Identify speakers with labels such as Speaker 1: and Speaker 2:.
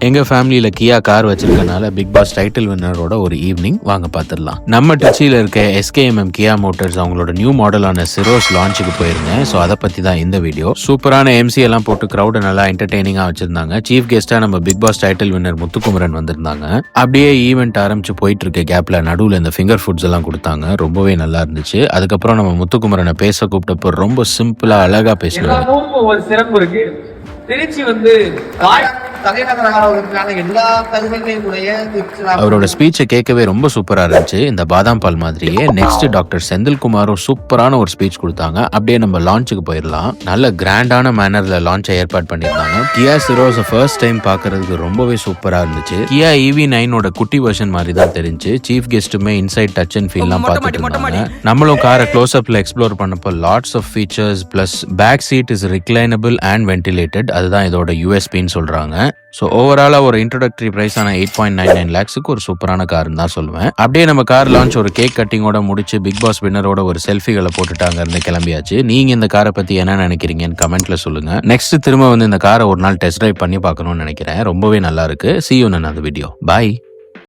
Speaker 1: எங்க ஃபேமிலியில கியா car வச்சிருக்கனால big boss title வின்னரோட ஒரு ஈவினிங் வாங்க பார்த்துடலாம். நம்ம திருச்சியில இருக்க SKMM கியா மோட்டார்ஸ் அவங்களோட நியூ மாடலான சிரோஸ் லான்ச்சுக்கு போயிருந்தேன். ஸோ அதை பத்தி தான் இந்த வீடியோ. சூப்பரான MC எல்லாம் போட்டு கிரௌட நல்லா என்டர்டெய்னிங்கா வச்சிருந்தாங்க. சீஃப் கெஸ்டா நம்ம big boss title winner Muthukumaran வந்திருந்தாங்க. அப்படியே ஈவெண்ட் ஆரம்பிச்சு போயிட்டு இருக்க கேப்ல நடுவுல இந்த ஃபிங்கர் ஃபுட்ஸ் எல்லாம் கொடுத்தாங்க. ரொம்பவே நல்லா இருந்துச்சு. அதுக்கப்புறம் நம்ம முத்துக்குமரனை பேச கூப்பிட்டப்போ ரொம்ப சிம்பிளா அழகா பேசினாங்க.
Speaker 2: ஒரு சிறப்பு இருக்கு. திருச்சி
Speaker 1: அவரோட ஸ்பீச்சை கேட்கவே ரொம்ப சூப்பரா இருந்துச்சு. இந்த பாதாம் பால் மாதிரியே நெக்ஸ்ட் டாக்டர் செந்தில்குமாரும் சூப்பரான ஒரு ஸ்பீச் கொடுத்தாங்க. அப்படியே நம்ம லான்ச்சுக்கு போயிடலாம். நல்ல கிராண்டான மேனர்ல லான்ச்சை ஏற்பாடு பண்ணியிருந்தாங்க. கியா சிரோஸ் ஃபர்ஸ்ட் டைம் பாக்குறதுக்கு ரொம்பவே சூப்பரா இருந்துச்சு. கியா EV9 குட்டி வெர்ஷன் மாதிரி தான் தெரிஞ்சு. சீஃப் கெஸ்ட்டுமே இன்சைட் டச் அண்ட் ஃபீல்லாம் பார்த்துட்டு இருந்தாங்க. நம்மளும் காரை க்ளோஸ் அப்ல எக்ஸ்ப்ளோர் பண்ணப்போ lots of features plus back seat is reclinable and ventilated. அதுதான் இதோட USPன்னு சொல்றாங்க. ஸோ ஓவராலா ஒரு இன்ட்ரோடக்டரி பிரைஸான 8.99 lakhs ஒரு சூப்பரான கார்னு தான் சொல்லுவேன். அப்படியே நம்ம கார் லான்ச் ஒரு கேக் கட்டிங்கோட முடிச்சு பிக் பாஸ் வின்னரோட ஒரு செல்ஃபிகளை போட்டுட்டாங்க இருந்து கிளம்பியாச்சு. நீங்க இந்த காரை பத்தி என்ன நினைக்கிறீங்கன்னு கமெண்ட்ல சொல்லுங்க. நெக்ஸ்ட் திரும்ப இந்த காரை ஒரு நாள் டெஸ்ட் டிரைவ் பண்ணி பார்க்கணும்னு நினைக்கிறேன். ரொம்பவே நல்லா இருக்கு. See you in another video. Bye.